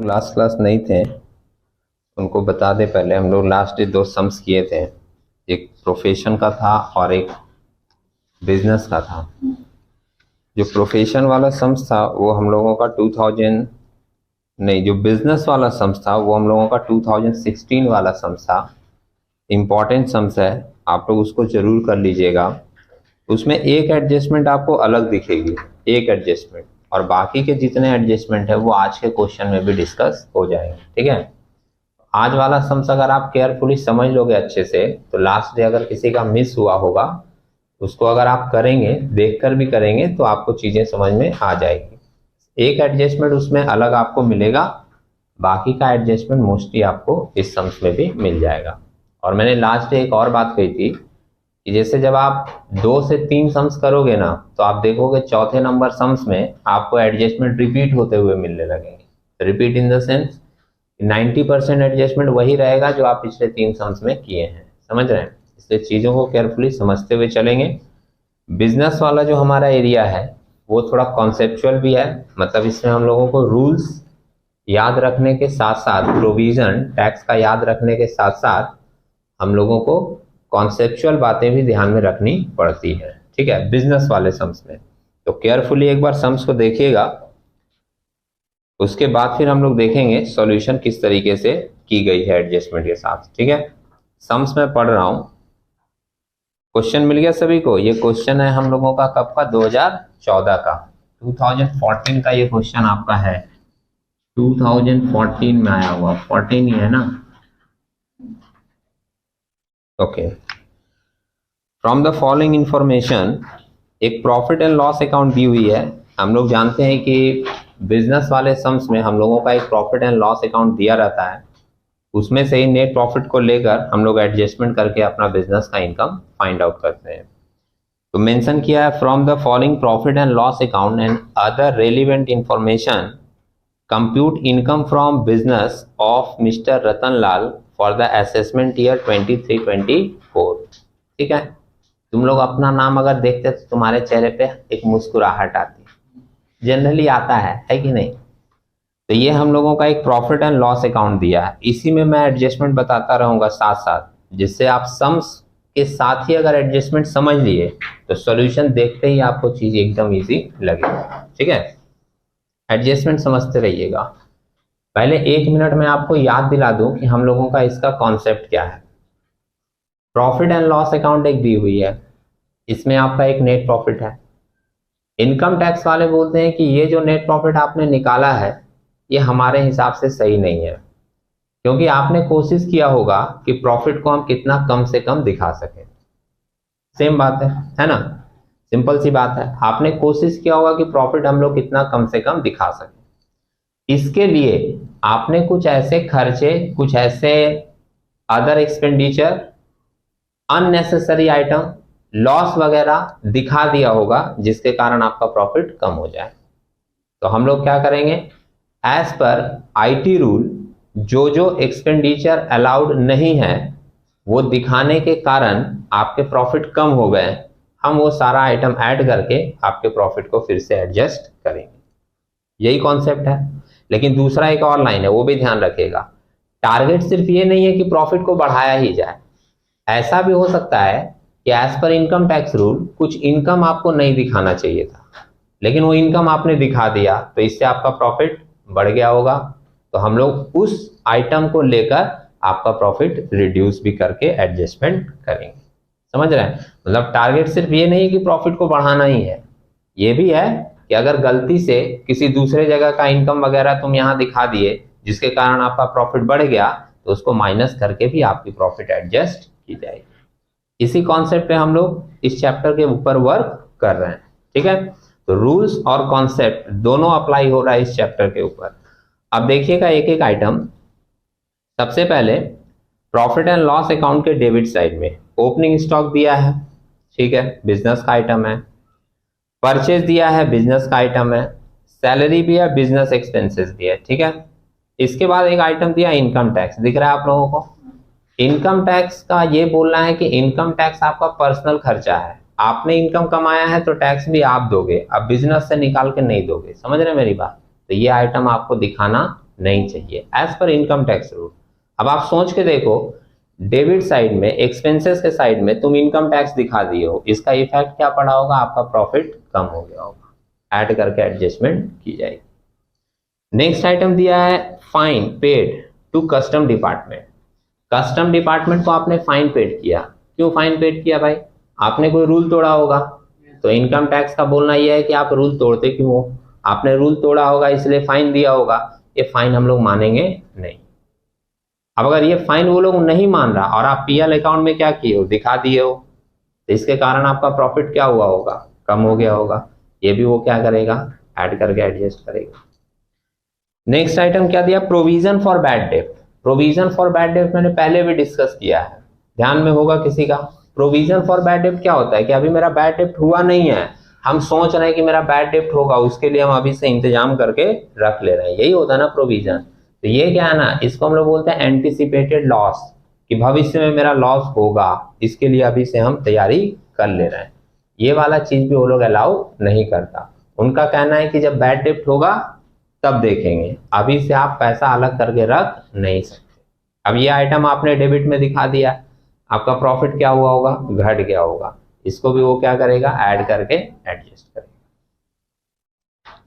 Last class नहीं थे उनको बता दे। पहले हम लोग लास्ट दो सम्स किए थे, एक प्रोफेशन का था और एक बिजनेस का था। जो प्रोफेशन वाला सम्स था वो हम लोगों का 2000 नहीं, जो बिजनेस वाला सम्स था वो हम लोगों का 2016 वाला सम्स था। इम्पॉर्टेंट सम्स है, आप लोग उसको जरूर कर लीजिएगा। उसमें एक एडजस्टमेंट आपको अलग दिखेगी, एक एडजस्टमेंट, और बाकी के जितने एडजस्टमेंट है वो आज के क्वेश्चन में भी डिस्कस हो जाएंगे। ठीक है, आज वाला सम्स अगर आप केयरफुली समझ लोगे अच्छे से तो लास्ट डे अगर किसी का मिस हुआ होगा उसको अगर आप करेंगे, देखकर भी करेंगे, तो आपको चीजें समझ में आ जाएगी। एक एडजस्टमेंट उसमें अलग आपको मिलेगा, बाकी का एडजस्टमेंट मोस्टली आपको इस सम्स में भी मिल जाएगा। और मैंने लास्ट डे एक और बात कही थी कि जैसे जब आप 2 से 3 सम्स करोगे ना तो आप देखोगे चौथे नंबर सम्स में आपको एडजस्टमेंट रिपीट होते हुए मिलने लगेंगे। Repeat in the sense 90% adjustment वही रहेगा जो आप पिछले 3 सम्स में किए हैं। समझ रहे हैं? इसलिए चीज़ों को केयरफुली समझते हुए चलेंगे। बिजनेस वाला जो हमारा एरिया है वो थोड़ा कॉन्सेप्चुअल भी है, मतलब इसमें हम लोगों को रूल्स याद रखने के साथ साथ, प्रोविजन टैक्स का याद रखने के साथ साथ हम लोगों को कॉन्सेप्चुअल बातें भी ध्यान में रखनी पड़ती है। ठीक है, बिजनेस वाले सम्स में तो केयरफुली एक बार सम्स को देखिएगा, उसके बाद फिर हम लोग देखेंगे सॉल्यूशन किस तरीके से की गई है एडजस्टमेंट के साथ। ठीक है, सम्स में पढ़ रहा हूं। क्वेश्चन मिल गया सभी को? ये क्वेश्चन है हम लोगों का कब का? 2014 का, 2014 का ये क्वेश्चन आपका है। 2014 में आया हुआ, 14 ही है ना? Okay. From the following information, एक प्रॉफिट एंड लॉस अकाउंट दी हुई है। हम लोग जानते हैं कि बिजनेस वाले सम्स में हम लोगों का एक प्रॉफिट एंड लॉस अकाउंट दिया रहता है, उसमें से ही नेट प्रॉफिट को लेकर हम लोग एडजस्टमेंट करके अपना बिजनेस का इनकम फाइंड आउट करते हैं। तो मेंशन किया है, from the following profit and loss account and other relevant information compute income from business of mister Ratan Lal for the assessment year 23-24। ठीक है, तुम लोग अपना नाम अगर देखते तो तुम्हारे चेहरे पे एक मुस्कुराहट आती, जनरली आता है कि नहीं? तो ये हम लोगों का एक प्रॉफिट एंड लॉस अकाउंट दिया है, इसी में मैं एडजस्टमेंट बताता रहूंगा साथ साथ, जिससे आप सम्स के साथ ही अगर एडजस्टमेंट समझ लिए तो सॉल्यूशन देखते ही आपको चीज एकदम इजी लगेगा। ठीक है, एडजस्टमेंट समझते रहिएगा। पहले 1 मिनट में आपको याद दिला दूं कि हम लोगों का इसका कॉन्सेप्ट क्या है। प्रॉफिट एंड लॉस अकाउंट एक दी हुई है, इसमें आपका एक नेट प्रॉफिट है। इनकम टैक्स वाले बोलते हैं कि ये जो नेट प्रॉफिट आपने निकाला है ये हमारे हिसाब से सही नहीं है, क्योंकि आपने कोशिश किया होगा कि प्रॉफिट को हम कितना कम से कम दिखा सकें। सेम बात है ना? सिंपल सी बात है, आपने कोशिश किया होगा कि प्रॉफिट हम लोग कितना कम से कम दिखा सकें। इसके लिए आपने कुछ ऐसे खर्चे, कुछ ऐसे other expenditure, unnecessary item, loss वगैरह दिखा दिया होगा जिसके कारण आपका प्रॉफिट कम हो जाए। तो हम लोग क्या करेंगे, एज पर आईटी रूल जो जो एक्सपेंडिचर अलाउड नहीं है वो दिखाने के कारण आपके प्रॉफिट कम हो गए, हम वो सारा आइटम ऐड करके आपके प्रॉफिट को फिर से एडजस्ट करेंगे। यही कॉन्सेप्ट है। लेकिन दूसरा एक और लाइन है, वो भी ध्यान रखिएगा। टारगेट सिर्फ ये नहीं है कि प्रॉफिट को बढ़ाया ही जाए, ऐसा भी हो सकता है कि as per income tax rule कुछ इनकम आपको नहीं दिखाना चाहिए था, लेकिन वो इनकम आपने दिखा दिया तो इससे आपका प्रॉफिट बढ़ गया होगा। तो हम लोग उस आइटम को लेकर आपका प्रॉफिट रिड्यूस भी करके एडजस्टमेंट करेंगे। समझ रहे हैं? मतलब टारगेट सिर्फ ये नहीं है कि प्रॉफिट को बढ़ाना ही है, ये भी है कि अगर गलती से किसी दूसरे जगह का इनकम वगैरह तुम यहाँ दिखा दिए जिसके कारण आपका प्रॉफिट बढ़ गया तो उसको माइनस करके भी आपकी प्रॉफिट एडजस्ट की जाएगी। इसी कॉन्सेप्ट पे हम लोग इस चैप्टर के ऊपर वर्क कर रहे हैं। ठीक है, तो रूल्स और कॉन्सेप्ट दोनों अप्लाई हो रहा है इस चैप्टर के ऊपर। अब देखिएगा एक एक आइटम। सबसे पहले प्रॉफिट एंड लॉस अकाउंट के डेबिट साइड में ओपनिंग स्टॉक दिया है, ठीक है, बिजनेस का आइटम है। परचेज दिया है, बिजनेस का आइटम है। सैलरी भी है, बिजनेस एक्सपेंसेस भी है। ठीक है, इसके बाद एक आइटम दिया इनकम टैक्स, दिख रहा है आप लोगों को? इनकम टैक्स का ये बोलना है कि इनकम टैक्स आपका पर्सनल खर्चा है, आपने इनकम कमाया है तो टैक्स भी आप दोगे, अब बिजनेस से निकाल के नहीं दोगे। समझ रहे मेरी बात? तो ये आइटम आपको दिखाना नहीं चाहिए as per income tax rule. अब आप सोच के देखो, डेबिट साइड में, एक्सपेंसेस के साइड में तुम इनकम टैक्स दिखा दिए हो, इसका इफेक्ट क्या पड़ा होगा, आपका प्रॉफिट कम हो गया होगा, ऐड करके एडजस्टमेंट की जाएगी। नेक्स्ट आइटम दिया है fine paid to custom department. Custom department को आपने फाइन पेड किया, क्यों फाइन पेड किया भाई, आपने कोई रूल तोड़ा होगा, तो इनकम टैक्स का बोलना यह है कि आप रूल तोड़ते क्यों हो, आपने रूल तोड़ा होगा इसलिए फाइन दिया होगा, ये फाइन हम लोग मानेंगे नहीं। अब अगर ये फाइन वो लोग नहीं मान रहा और आप पीएल अकाउंट में क्या किए हो, दिखा दिए हो, तो इसके कारण आपका प्रॉफिट क्या हुआ होगा, कम हो गया होगा, ये भी वो क्या करेगा, ऐड करके एडजस्ट करेगा। नेक्स्ट आइटम क्या दिया, provision for bad debt. Provision for bad debt मैंने पहले भी डिस्कस किया है, ध्यान में होगा किसी का। प्रोविजन फॉर बैड डेट क्या होता है कि अभी मेरा बैड डेट हुआ नहीं है, हम सोच रहे हैं कि मेरा बैड डेट होगा, उसके लिए हम अभी से इंतजाम करके रख ले रहे हैं, यही होता है ना प्रोविजन। तो ये क्या है ना, इसको हम लोग बोलते हैं एंटिसिपेटेड लॉस, कि भविष्य में मेरा लॉस होगा, इसके लिए अभी से हम तैयारी कर ले रहे हैं। ये वाला चीज भी वो लोग अलाउ नहीं करता, उनका कहना है कि जब बैड डेट होगा तब देखेंगे, अभी से आप पैसा अलग करके रख नहीं सकते। अब ये आइटम आपने डेबिट में दिखा दिया, आपका प्रॉफिट क्या हुआ होगा, घट गया होगा, इसको भी वो क्या करेगा, ऐड करके एडजस्ट करेगा।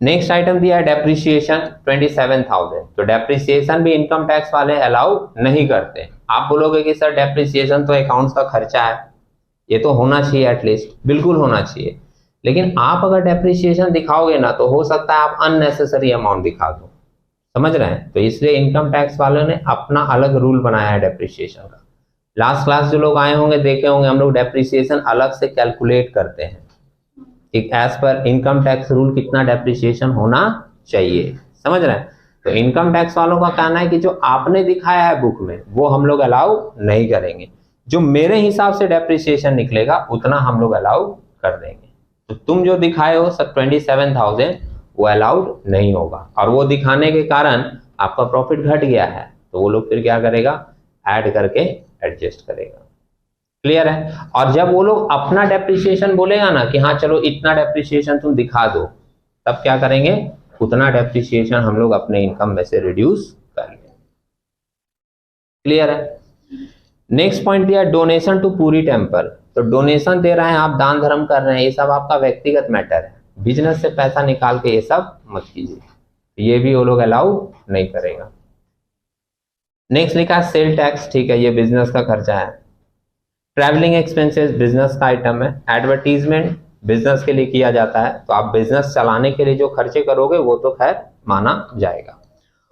नेक्स्ट आइटम दिया है डेप्रिसिएशन 27,000। तो डेप्रिसिएशन भी इनकम टैक्स वाले अलाउ नहीं करते। आप बोलोगे कि सर डेप्रिसिएशन तो अकाउंट्स का खर्चा है, ये तो होना चाहिए, एटलीस्ट बिल्कुल होना चाहिए, लेकिन आप अगर डेप्रिसिएशन दिखाओगे ना तो हो सकता है आप अननेसेसरी अमाउंट दिखा दो, समझ रहे हैं। तो इसलिए इनकम टैक्स वालों ने अपना अलग रूल बनाया है डेप्रिसिएशन का। लास्ट क्लास जो लोग आए होंगे देखे होंगे, हम लोग डेप्रिसिएशन अलग से कैलकुलेट करते हैं, एक as per income tax rule कितना डेप्रिसिएशन होना चाहिए, समझ रहे हैं। तो इनकम टैक्स वालों का कहना है कि जो आपने दिखाया है बुक में वो हम लोग अलाउ नहीं करेंगे, जो मेरे हिसाब से डेप्रिसिएशन निकलेगा उतना हम लोग अलाउ कर देंगे। तो तुम जो दिखाए हो सर 27,000 वो अलाउड नहीं होगा, और वो दिखाने के कारण आपका प्रॉफिट घट गया है, तो वो लोग फिर क्या करेगा, ऐड करके एडजस्ट करेगा। क्लियर है। और जब वो लोग अपना डेप्रिसिएशन बोलेगा ना कि हाँ चलो इतना डेप्रिसिएशन तुम दिखा दो, तब क्या करेंगे, उतना डेप्रिसिएशन हम लोग अपने इनकम में से रिड्यूस कर लेंगे। क्लियर है। नेक्स्ट पॉइंट दिया डोनेशन टू पूरी टेम्पल। तो डोनेशन दे रहे हैं आप, दान धर्म कर रहे हैं, ये सब आपका व्यक्तिगत मैटर है, बिजनेस से पैसा निकाल के ये सब मत कीजिए, ये भी वो लोग अलाउ नहीं करेगा। नेक्स्ट लिखा है सेल टैक्स, ठीक है, ये बिजनेस का खर्चा है। ट्रैवलिंग एक्सपेंसेस बिजनेस का आइटम है। एडवर्टीजमेंट बिजनेस के लिए किया जाता है, तो आप बिजनेस चलाने के लिए जो खर्चे करोगे वो तो खैर माना जाएगा।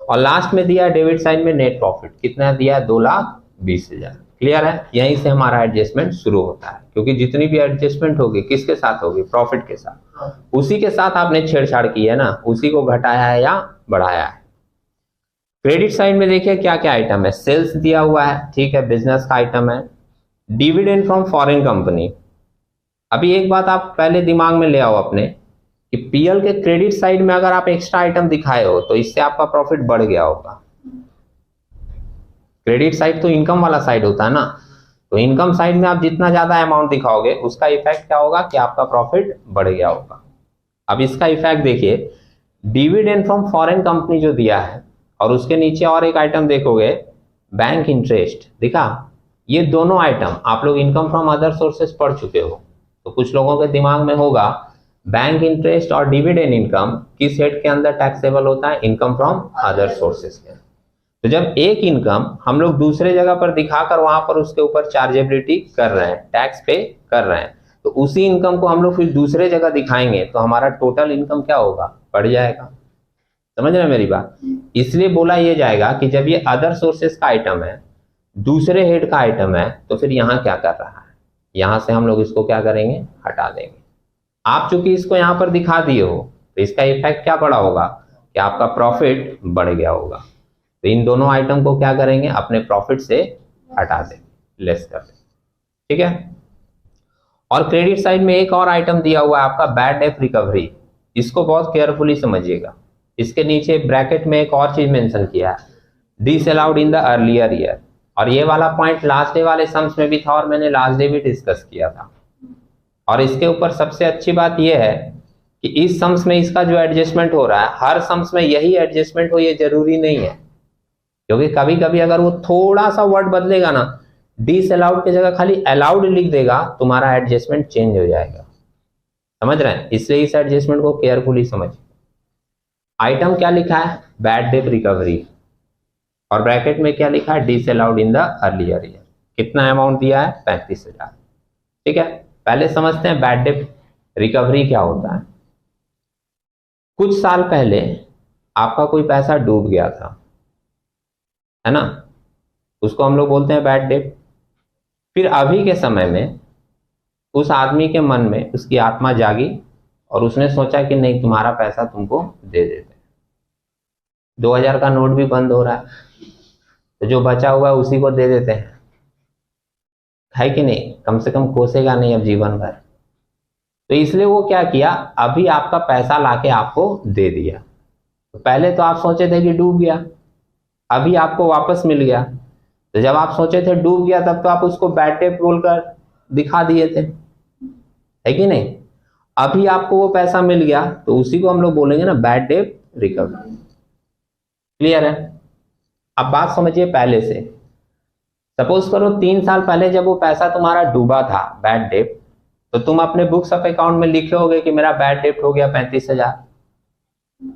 और लास्ट में दिया डेबिट साइड में नेट प्रॉफिट, कितना दिया है, 2,20,000। क्लियर है। यहीं से हमारा एडजस्टमेंट शुरू होता है, क्योंकि जितनी भी एडजस्टमेंट होगी किसके साथ होगी, प्रॉफिट के साथ, उसी के साथ आपने छेड़छाड़ की है ना, उसी को घटाया है या बढ़ाया है। क्रेडिट साइड में देखिए क्या क्या आइटम है, सेल्स दिया हुआ है, ठीक है, बिजनेस का आइटम है। Dividend from foreign company. अभी एक बात आप पहले दिमाग में ले आओ अपने, कि पीएल के क्रेडिट साइड में अगर आप एक्स्ट्रा आइटम दिखाए हो तो इससे आपका प्रॉफिट बढ़ गया होगा। क्रेडिट साइड तो इनकम वाला साइड होता है ना, तो इनकम साइड में आप जितना ज्यादा अमाउंट दिखाओगे उसका इफेक्ट क्या होगा कि आपका प्रॉफिट बढ़ गया होगा। अब इसका इफेक्ट देखिए, डिविडेंड फ्रॉम फॉरेन कंपनी जो दिया है, और उसके नीचे और एक आइटम देखोगे बैंक इंटरेस्ट दिखा, ये दोनों आइटम आप लोग इनकम फ्रॉम अदर सोर्सेस पढ़ चुके हो, तो कुछ लोगों के दिमाग में होगा बैंक इंटरेस्ट और डिविडेंड इनकम किस हेड के अंदर टैक्सेबल होता है, इनकम फ्रॉम अदर सोर्सेस के। तो जब एक इनकम हम लोग दूसरे जगह पर दिखाकर वहां पर उसके ऊपर चार्जेबिलिटी कर रहे हैं, टैक्स पे कर रहे हैं, तो उसी इनकम को हम लोग फिर दूसरे जगह दिखाएंगे तो हमारा टोटल इनकम क्या होगा, बढ़ जाएगा। समझ रहे हैं मेरी बात। इसलिए बोला ये जाएगा कि जब ये अदर सोर्सेस का आइटम है, दूसरे हेड का आइटम है, तो फिर यहाँ क्या कर रहा है, यहां से हम लोग इसको क्या करेंगे, हटा देंगे। आप चूंकि इसको यहाँ पर दिखा दिए हो तो इसका इफेक्ट क्या पड़ा होगा कि आपका प्रॉफिट बढ़ गया होगा। तो इन दोनों आइटम को क्या करेंगे, अपने प्रॉफिट से हटा देंगे, लेस कर देंगे, ठीक है। और क्रेडिट साइड में एक और आइटम दिया हुआ है आपका बैड डेट रिकवरी, इसको बहुत केयरफुली समझिएगा। इसके नीचे ब्रैकेट में एक और चीज मेंशन किया है, disallowed in the earlier year. और ये वाला पॉइंट लास्ट डे वाले सम्स में भी था और मैंने लास्ट डे भी डिस्कस किया था। और इसके ऊपर सबसे अच्छी बात यह है कि इस सम्स में इसका जो एडजस्टमेंट हो रहा है, हर सम्स में यही एडजस्टमेंट हो ये जरूरी नहीं है, क्योंकि कभी कभी अगर वो थोड़ा सा वर्ड बदलेगा ना, डिसअलाउड की जगह खाली अलाउड लिख देगा, तुम्हारा एडजस्टमेंट चेंज हो जाएगा। समझ रहे हैं? इसलिए इस एडजस्टमेंट को केयरफुली समझिए। आइटम क्या लिखा है? बैड डेट रिकवरी, और ब्रैकेट में क्या लिखा है? Disallowed in the earlier year. कितना अमाउंट दिया है? 35,000। ठीक है, पहले समझते हैं बैड डेट रिकवरी क्या होता है। कुछ साल पहले आपका कोई पैसा डूब गया था, है ना, उसको हम लोग बोलते हैं बैड डेट। फिर अभी के समय में उस आदमी के मन में उसकी आत्मा जागी और उसने सोचा कि नहीं, तुम्हारा पैसा तुमको दे देते हैं। 2000 का नोट भी बंद हो रहा है, तो जो बचा हुआ है उसी को दे देते हैं, है कि नहीं? कम से कम कोसेगा नहीं अब जीवन भर। तो इसलिए वो क्या किया, अभी आपका पैसा लाके आपको दे दिया। तो पहले तो आप सोचे थे कि डूब गया, अभी आपको वापस मिल गया। तो जब आप सोचे थे डूब गया, तब तो आप उसको बैड डेट बोलकर दिखा दिए थे, है कि नहीं? अभी आपको वो पैसा मिल गया, तो उसी को हम लोग बोलेंगे ना बैड डेट रिकवरी। क्लियर है? अब बात समझिए पहले से। सपोज करो 3 साल पहले जब वो पैसा तुम्हारा डूबा था बैड डेट, तो तुम अपने बुक्स ऑफ अकाउंट में लिखे होगे कि मेरा बैड डेट हो गया 35,000।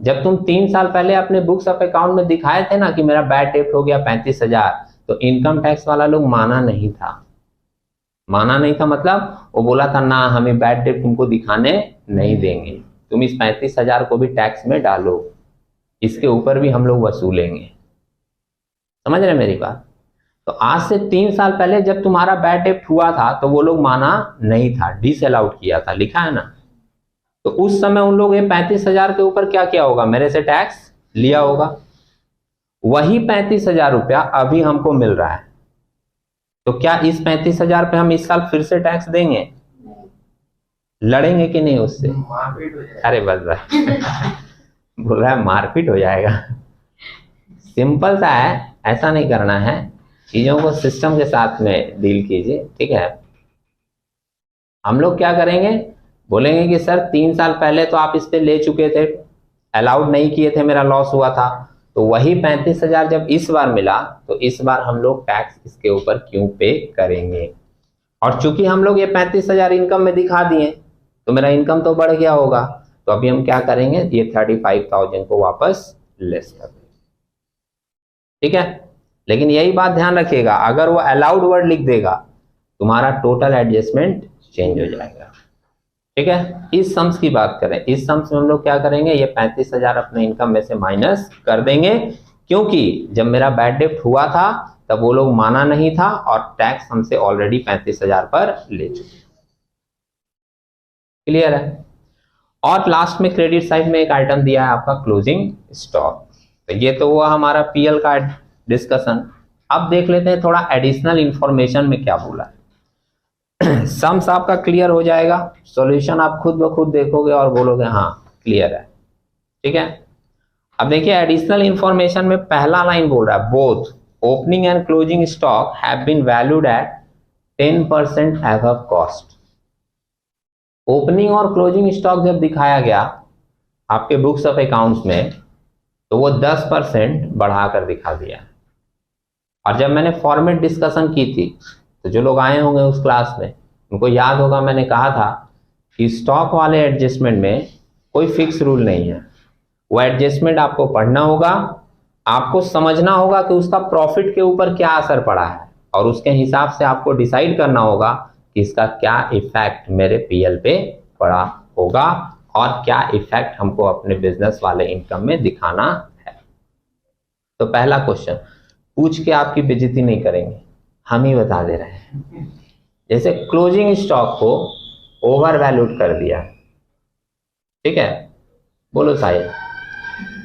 जब तुम 3 साल पहले अपने बुक्स ऑफ अकाउंट में दिखाए थे ना कि मेरा बैड डेट हो गया 35,000, तो इनकम टैक्स वाला लोग माना नहीं था। माना नहीं था मतलब वो बोला था ना, हमें बैड डेट तुमको दिखाने नहीं देंगे, तुम इस 35,000 को भी टैक्स में डालो, इसके ऊपर भी हम लोग वसूलेंगे। समझ रहे मेरी बात? तो आज से 3 साल पहले जब तुम्हारा बैड डेट हुआ था, तो वो लोग माना नहीं था, डिसअलाउड किया था, लिखा है ना। तो उस समय उन लोग ये 35,000 के ऊपर क्या किया होगा? मेरे से टैक्स लिया होगा। वही 35,000 रुपया अभी हमको मिल रहा है, तो क्या इस 35,000 पे हम इस साल फिर से टैक्स देंगे? लड़ेंगे कि नहीं उससे? अरे बस बस बोल रहा है मारपीट हो जाएगा। सिंपल सा है, ऐसा नहीं करना है, चीजों को सिस्टम के साथ में डील कीजिए। ठीक है, हम लोग क्या करेंगे, बोलेंगे कि सर 3 साल पहले तो आप इस पे ले चुके थे, अलाउड नहीं किए थे, मेरा लॉस हुआ था, तो वही 35,000 जब इस बार मिला, तो इस बार हम लोग टैक्स इसके ऊपर क्यों पे करेंगे? और चूंकि हम लोग ये 35,000 इनकम में दिखा दिए, तो मेरा इनकम तो बढ़ गया होगा, तो अभी हम क्या करेंगे, ये 35,000 को वापस लेस कर देंगे। ठीक है, लेकिन यही बात ध्यान रखिएगा, अगर वो अलाउड वर्ड लिख देगा, तुम्हारा टोटल एडजस्टमेंट चेंज हो जाएगा। ठीक है, इस सम्स की बात करें, इस सम्स में हम लोग क्या करेंगे, ये 35,000 अपने इनकम में से माइनस कर देंगे, क्योंकि जब मेरा बैड डेट हुआ था तब वो लोग माना नहीं था और टैक्स हमसे ऑलरेडी 35,000 पर ले चुके। क्लियर है? और लास्ट में क्रेडिट साइड में एक आइटम दिया है आपका क्लोजिंग स्टॉक। तो ये तो हुआ हमारा पीएल का डिस्कशन। अब देख लेते हैं थोड़ा एडिशनल इंफॉर्मेशन में क्या बोला है। सम्स आपका क्लियर हो जाएगा, सॉल्यूशन आप खुद ब खुद देखोगे और बोलोगे हाँ क्लियर है। ठीक है, अब देखिए एडिशनल इंफॉर्मेशन में पहला लाइन बोल रहा है, both opening and closing stock have been valued at 10% above cost. Opening और क्लोजिंग स्टॉक जब दिखाया गया आपके बुक्स ऑफ अकाउंट्स में, तो वो 10% बढ़ाकर दिखा दिया। और जब मैंने फॉर्मेट डिस्कशन की थी, तो जो लोग आए होंगे उस क्लास में उनको याद होगा, मैंने कहा था कि स्टॉक वाले एडजस्टमेंट में कोई फिक्स रूल नहीं है। वो एडजस्टमेंट आपको पढ़ना होगा, आपको समझना होगा कि उसका प्रॉफिट के ऊपर क्या असर पड़ा है, और उसके हिसाब से आपको डिसाइड करना होगा कि इसका क्या इफेक्ट मेरे पीएल पे पड़ा होगा और क्या इफेक्ट हमको अपने बिजनेस वाले इनकम में दिखाना है। तो पहला क्वेश्चन पूछ के आपकी बेइज्जती नहीं करेंगे, हम ही बता दे रहे हैं। जैसे क्लोजिंग स्टॉक को ओवर वैल्यूड कर दिया, ठीक है, बोलो साहिब,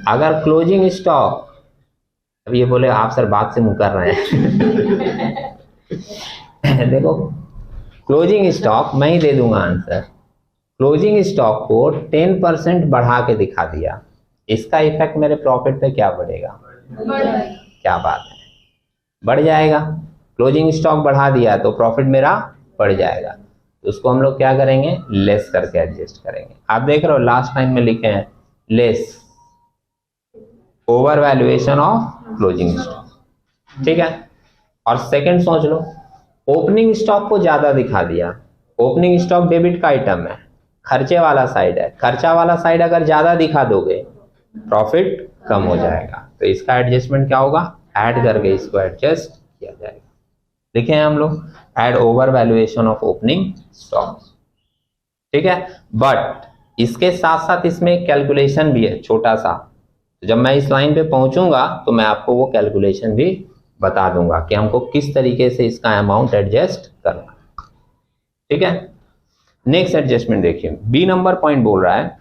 अगर क्लोजिंग स्टॉक, अब ये बोले आप सर बात से मुंह कर रहे हैं देखो क्लोजिंग स्टॉक मैं ही दे दूंगा आंसर। क्लोजिंग स्टॉक को 10% बढ़ा के दिखा दिया, इसका इफेक्ट मेरे प्रॉफिट पे क्या बढ़ेगा? क्या बात है, बढ़ जाएगा। क्लोजिंग स्टॉक बढ़ा दिया तो प्रॉफिट मेरा बढ़ जाएगा। तो उसको हम लोग क्या करेंगे, लेस करके एडजस्ट करेंगे। आप देख रहे हो लास्ट टाइम में लिखे हैं less over valuation of closing stock, ठीक है। और सेकंड सोच लो, ओपनिंग स्टॉक को ज्यादा दिखा दिया। ओपनिंग स्टॉक डेबिट का आइटम है, खर्चे वाला साइड है, खर्चा वाला साइड अगर ज्यादा दिखा दोगे प्रॉफिट कम हो जाएगा। तो इसका एडजस्टमेंट क्या होगा, ऐड करके इसको एडजस्ट किया जाएगा। लिखे हैं हम लोग add over valuation of opening stock, ठीक है। बट इसके साथ साथ इसमें कैलकुलेशन भी है छोटा सा। जब मैं इस लाइन पे पहुंचूंगा तो मैं आपको वो कैलकुलेशन भी बता दूंगा कि हमको किस तरीके से इसका अमाउंट एडजस्ट करना, ठीक है। नेक्स्ट एडजस्टमेंट देखिए, बी नंबर पॉइंट बोल रहा है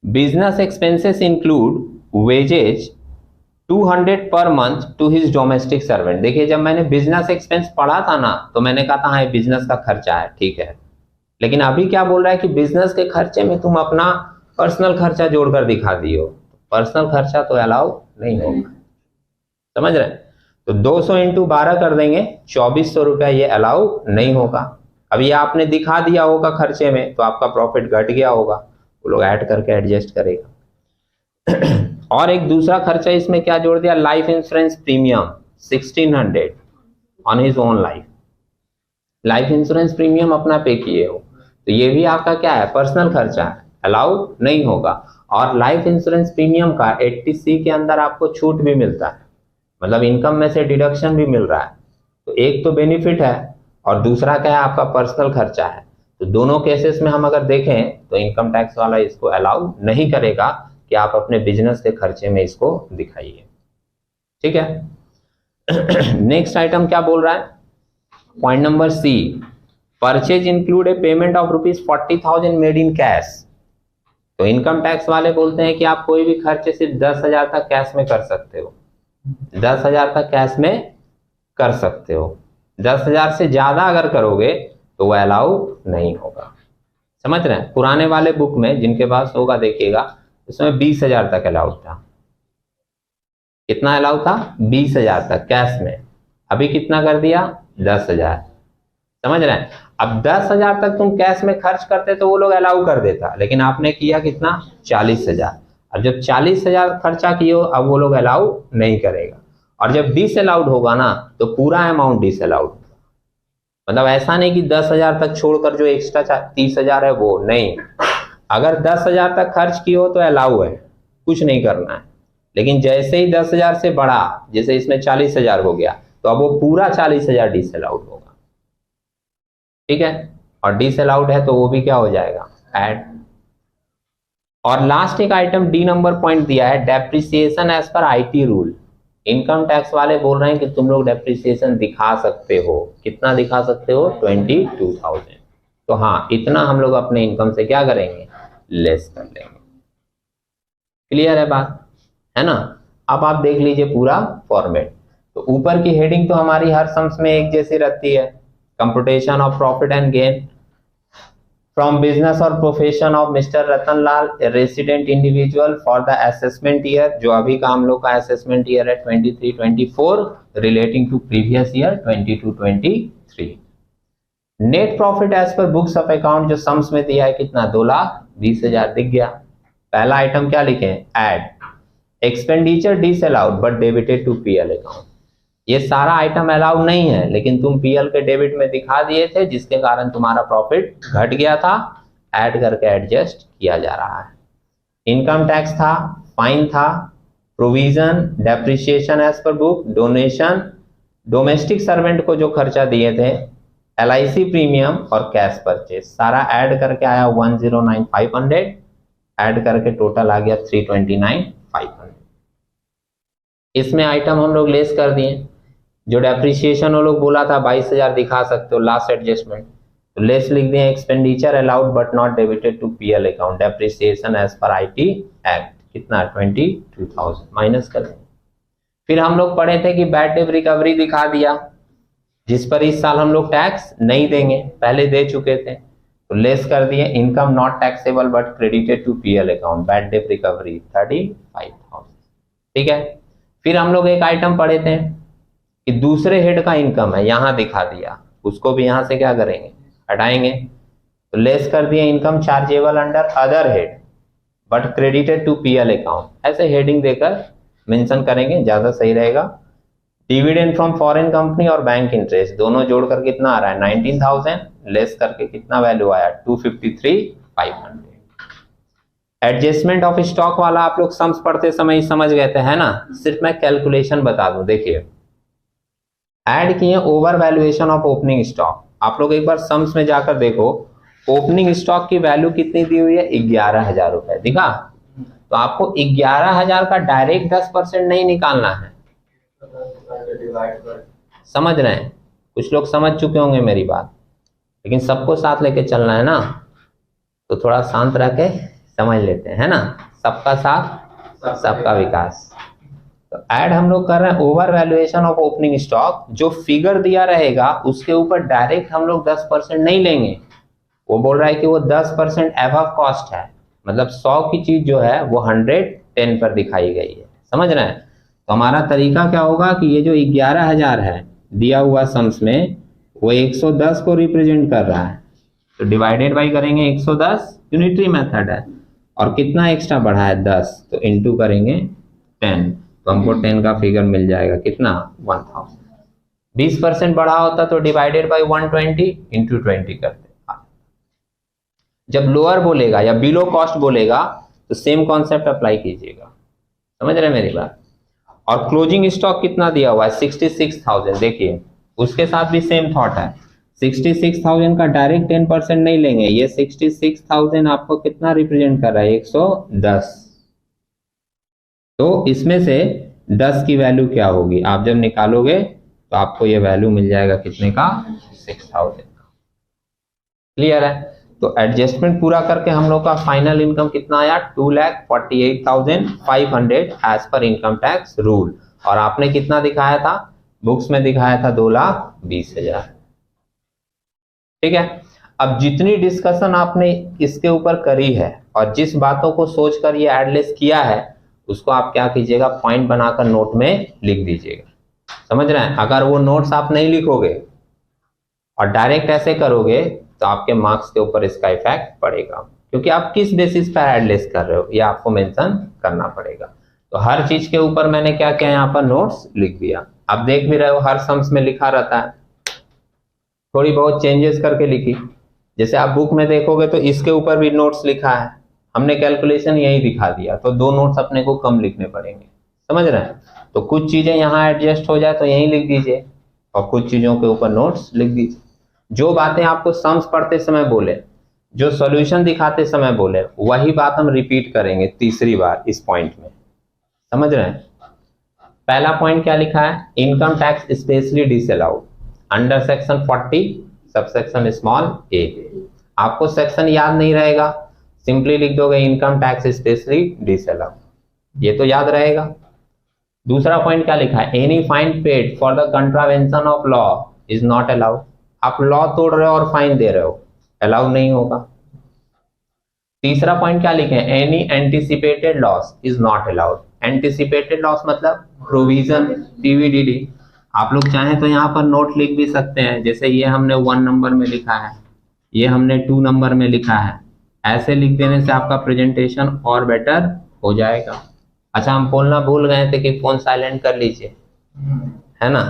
business expenses include wages 200 per month to his domestic servant. देखिए जब मैंने बिजनेस एक्सपेंस पढ़ा था ना तो मैंने कहा था हाँ ये बिजनेस का खर्चा है, ठीक है। लेकिन अभी क्या बोल रहा है कि बिजनेस के खर्चे में तुम अपना पर्सनल खर्चा जोड़कर दिखा दियो, पर्सनल खर्चा तो अलाउ नहीं होगा, समझ रहे। तो 200 इंटू 12 कर देंगे, 2400 रुपया ये अलाउ नहीं होगा। अब ये आपने दिखा दिया होगा खर्चे में तो आपका प्रॉफिट घट गया होगा, वो लोग ऐड करके एडजस्ट करेगा। और एक दूसरा खर्चा इसमें क्या जोड़ दिया, life insurance premium 1600 on his own life. Life insurance premium अपना पे किए हो तो ये भी आपका क्या है, पर्सनल खर्चा है, अलाउ नहीं होगा। और लाइफ इंश्योरेंस प्रीमियम का 80C के अंदर आपको छूट भी मिलता है, मतलब इनकम में से डिडक्शन भी मिल रहा है। तो एक तो बेनिफिट है और दूसरा क्या है, आपका पर्सनल खर्चा है। तो दोनों केसेस में हम अगर देखें तो इनकम टैक्स वाला इसको अलाउ नहीं करेगा कि आप अपने बिजनेस के खर्चे में इसको दिखाइए, ठीक है। नेक्स्ट आइटम क्या बोल रहा है, point number C, purchase include a payment of ₹40,000 made in cash. तो इनकम टैक्स वाले बोलते हैं कि आप कोई भी खर्चे सिर्फ 10,000 तक कैश में कर सकते हो, 10,000 तक कैश में कर सकते हो। 10,000 से ज्यादा अगर करोगे तो वह अलाउ नहीं होगा, समझ रहे हैं। पुराने वाले बुक में जिनके पास होगा देखिएगा उसमें 20,000 तक अलाउड था। कितना अलाउड था, 20,000 तक कैश में। अभी कितना कर दिया, 10,000, समझ रहे हैं। अब 10,000 तक तुम कैश में खर्च करते तो वो लोग अलाउ कर देता, लेकिन आपने किया कितना, 40,000। और जब 40,000 खर्चा किए हो अब वो लोग अलाउ नहीं करेगा। और जब डिसअलाउड होगा ना तो पूरा अमाउंट डिसअलाउड होगा। मतलब ऐसा नहीं कि 10,000 तक छोड़कर जो एक्स्ट्रा 30,000 है वो नहीं। अगर 10,000 तक खर्च किए हो तो अलाउ है, कुछ नहीं करना है। लेकिन जैसे ही 10,000 से बढ़ा, जैसे इसमें 40,000 हो गया तो अब वो पूरा 40,000 डिसअलाउड होगा, ठीक है। और डिसअलाउड है तो वो भी क्या हो जाएगा, ऐड। और लास्ट एक आइटम डी नंबर पॉइंट दिया है, depreciation as per IT rule. Income tax वाले बोल रहे हैं कि तुम लोग डेप्रिसिएशन दिखा सकते हो, कितना दिखा सकते हो, 22,000। तो हाँ, इतना हम लोग अपने इनकम से क्या करेंगे, लेस कर लेंगे। क्लियर है बात, है ना। अब आप देख लीजिए पूरा फॉर्मेट। तो ऊपर की हेडिंग तो हमारी हर सम्स में एक जैसी रहती है, computation of profit and gain from business और profession of mister Ratan Lal, resident individual for the assessment year, जो अभी का हम लोग का असेसमेंट ईयर है 23-24, relating to previous year 22-23। Net profit as per books of account जो सम्स में दिया है कितना, 2,20,000 दिख गया। पहला आइटम क्या लिखे, add expenditure disallowed but debited to PL account. ये सारा आइटम अलाउड नहीं है लेकिन तुम PL के डेबिट में दिखा दिए थे, जिसके कारण तुम्हारा प्रॉफिट घट गया था, ऐड करके एडजस्ट किया जा रहा है। इनकम टैक्स था, फाइन था, provision, depreciation as per book, donation, domestic servant को जो खर्चा दिए थे, LIC प्रीमियम और कैश परचेज, सारा ऐड करके आया 109,500, ऐड करके टोटल आ गया 329,500। इसमें आइटम हम लोग लेस कर दिए। जो डेप्रिसिएशन वो लोग बोला था 22,000 दिखा सकते हो, लास्ट एडजस्टमेंट, तो लेस लिख दिए expenditure allowed but not debited to PL account, depreciation as per IT act, कितना 22,000 माइनस कर देंगे। फिर हम लोग पढ़े थे कि बैड डेट रिकवरी दिखा दिया, जिस पर इस साल हम लोग टैक्स नहीं देंगे, पहले दे चुके थे, तो लेस कर दिए income not taxable but credited to PL account, bad debt recovery 35,000, ठीक है। फिर हम लोग एक आइटम पढ़े थे कि दूसरे हेड का इनकम है, यहां दिखा दिया, उसको भी यहां से क्या करेंगे, हटाएंगे तो लेस कर दिए income chargeable under other head but credited to PL account, ऐसे हेडिंग देकर मेंशन करेंगे, ज्यादा सही रहेगा। डिविडेंड फ्रॉम फॉरेन कंपनी और बैंक इंटरेस्ट दोनों जोड़कर कितना आ रहा है 19,000, लेस करके कितना वैल्यू आया 253,500। एडजस्टमेंट ऑफ स्टॉक वाला आप लोग सम्स पढ़ते समय ही समझ गए थे, है ना। सिर्फ मैं कैलकुलेशन बता दूं, देखिए ऐड किए over valuation of opening stock. आप लोग एक बार सम्स में जाकर देखो ओपनिंग स्टॉक की वैल्यू कितनी दी हुई है 11,000 रुपए, दिखा। तो आपको 11,000 का डायरेक्ट 10% नहीं निकालना है, समझ रहे हैं। कुछ लोग समझ चुके होंगे मेरी बात, लेकिन सबको साथ लेके चलना है ना, तो थोड़ा शांत रह के समझ लेते हैं, है ना। सबका साथ सबका विकास। तो ऐड हम लोग कर रहे हैं over valuation of opening stock, जो फिगर दिया रहेगा उसके ऊपर डायरेक्ट हम लोग 10% नहीं लेंगे। वो बोल रहा है कि वो 10% एबव कॉस्ट है, मतलब 100 की चीज जो है वो 110 पर दिखाई गई है, समझ रहे हैं। तो हमारा तरीका क्या होगा कि ये जो 11,000 है दिया हुआ सम्स में, वो 110 को रिप्रेजेंट कर रहा है, तो डिवाइडेड बाई करेंगे 110, यूनिटरी मेथड है, और कितना एक्स्ट्रा बढ़ा है 10, तो इनटू करेंगे 10, तो हमको 10 का फिगर मिल जाएगा कितना 1000। 20% बढ़ा होता तो डिवाइडेड बाई 120 इंटू 20 करते। जब लोअर बोलेगा या बिलो कॉस्ट बोलेगा तो सेम कॉन्सेप्ट अप्लाई कीजिएगा, समझ रहे मेरी बात। और क्लोजिंग स्टॉक कितना दिया हुआ है 66,000, देखिए उसके साथ भी सेम थॉट है। 66,000 का डायरेक्ट 10% नहीं लेंगे, ये 66,000 आपको कितना रिप्रेजेंट कर रहा है 110, तो इसमें से 10 की वैल्यू क्या होगी आप जब निकालोगे तो आपको ये वैल्यू मिल जाएगा कितने का 6,000 का। क्लियर है। तो एडजस्टमेंट पूरा करके हम लोग का फाइनल इनकम कितना आया 2,48,500 as per income tax rule, और आपने कितना दिखाया था बुक्स में दिखाया था 2,20,000। ठीक है। अब जितनी डिस्कशन आपने इसके ऊपर करी है और जिस बातों को सोचकर ये एडलेस किया है उसको आप क्या कीजिएगा पॉइंट बनाकर नोट में लिख दीजिएगा, समझ रहे हैं। अगर वो नोट्स आप नहीं लिखोगे और डायरेक्ट ऐसे करोगे तो आपके मार्क्स के ऊपर इसका इफेक्ट पड़ेगा, क्योंकि आप किस बेसिस पर एडलेस कर रहे हो ये आपको मेंशन करना पड़ेगा। तो हर चीज के ऊपर मैंने क्या किया यहाँ पर नोट्स लिख दिया। आप देख भी रहे हो हर सम्स में लिखा रहता है, थोड़ी बहुत चेंजेस करके लिखी। जैसे आप बुक में देखोगे तो इसके ऊपर भी नोट्स लिखा है, हमने कैलकुलेशन यही दिखा दिया, तो 2 नोट्स अपने को कम लिखने पड़ेंगे, समझ रहे हैं। तो कुछ चीजें यहाँ एडजस्ट हो जाए तो यहीं लिख दीजिए और कुछ चीजों के ऊपर नोट्स लिख दीजिए। जो बातें आपको सम्स पढ़ते समय बोले, जो सॉल्यूशन दिखाते समय बोले, वही बात हम रिपीट करेंगे तीसरी बार इस पॉइंट में, समझ रहे हैं। पहला पॉइंट क्या लिखा है income tax specially disallowed under section 40 subsection small A. आपको सेक्शन याद नहीं रहेगा, सिंपली लिख दोगे इनकम टैक्स स्पेशली डिसअलाउड, ये तो याद रहेगा। दूसरा पॉइंट क्या लिखा है any fine paid for the contravention of law is not allowed. आप लॉ तोड़ रहे हो और फाइन दे रहे हो, अलाउ नहीं होगा। तीसरा पॉइंट क्या लिखे any anticipated loss is not allowed. Anticipated loss मतलब प्रोविजन पीवीडीडी। आप लोग चाहें तो यहाँ पर नोट लिख भी सकते हैं, जैसे ये हमने 1 नंबर में लिखा है, ये हमने 2 नंबर में लिखा है, ऐसे लिख देने से आपका प्रेजेंटेशन और बेटर हो जाएगा। अच्छा हम बोलना भूल गए थे कि फोन साइलेंट कर लीजिए, है ना।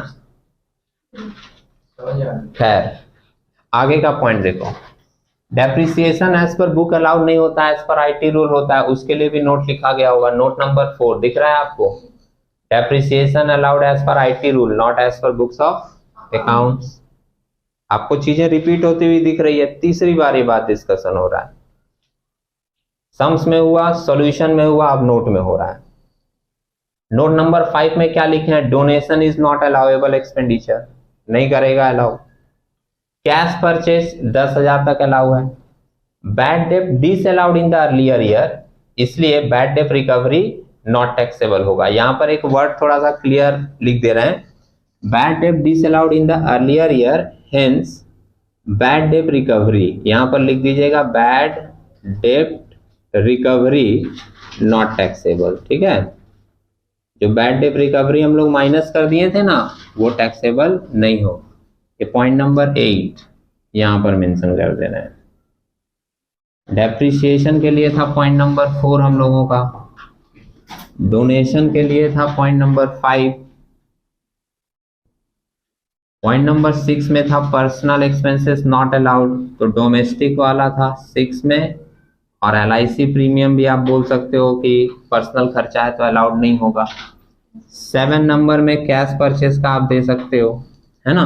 खैर आगे का पॉइंट देखो, depreciation as per book allowed नहीं होता है, एज पर आईटी रूल होता है, उसके लिए भी नोट लिखा गया होगा। नोट नंबर 4 दिख रहा है आपको, depreciation allowed as per IT rule not as per books of accounts. आपको चीजें रिपीट होती हुई दिख रही है, तीसरी बार ये बात डिस्कशन हो रहा है। सम्स में हुआ, सॉल्यूशन में हुआ, अब नोट में हो रहा है। नोट नंबर 5 में क्या लिखे हैं donation is not allowable expenditure, नहीं करेगा अलाउ। कैश परचेस 10,000 तक अलाउ है। Bad debt disallowed in the earlier year, इसलिए bad debt recovery not taxable होगा। यहां पर एक वर्ड थोड़ा सा क्लियर लिख दे रहे हैं, bad debt disallowed in the earlier year hence bad debt recovery, यहां पर लिख दीजिएगा bad debt recovery not taxable. ठीक है, जो बैड डेट रिकवरी हम लोग माइनस कर दिए थे ना वो टैक्सेबल नहीं हो। ये पॉइंट नंबर 8 यहां पर मेंशन कर देना है। डेप्रिसिएशन के लिए था पॉइंट नंबर 4 हम लोगों का, डोनेशन के लिए था पॉइंट नंबर 5, पॉइंट नंबर 6 में था पर्सनल एक्सपेंसेस नॉट अलाउड, तो डोमेस्टिक वाला था 6 में, और LIC प्रीमियम भी आप बोल सकते हो कि पर्सनल खर्चा है तो अलाउड नहीं होगा। 7 नंबर में कैश परचेस का आप दे सकते हो, है ना।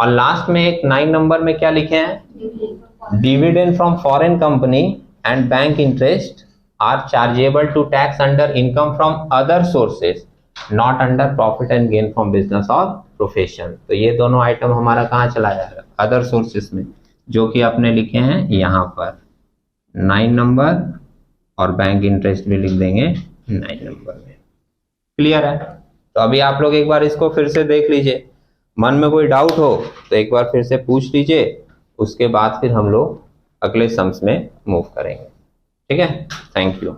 और लास्ट में एक 9 नंबर में क्या लिखे हैं, dividend from foreign company and bank interest are chargeable to tax under income from other sources not under profit and gain from business और प्रोफेशन। तो ये दोनों आइटम हमारा कहाँ चला जाएगा, अदर सोर्सेस में, जो कि आपने लिखे हैं यहाँ पर 9 नंबर, और बैंक इंटरेस्ट भी लिख देंगे 9 नंबर में। क्लियर है। तो अभी आप लोग एक बार इसको फिर से देख लीजिए, मन में कोई डाउट हो तो एक बार फिर से पूछ लीजिए, उसके बाद फिर हम लोग अगले सम्स में मूव करेंगे। ठीक है, थैंक यू।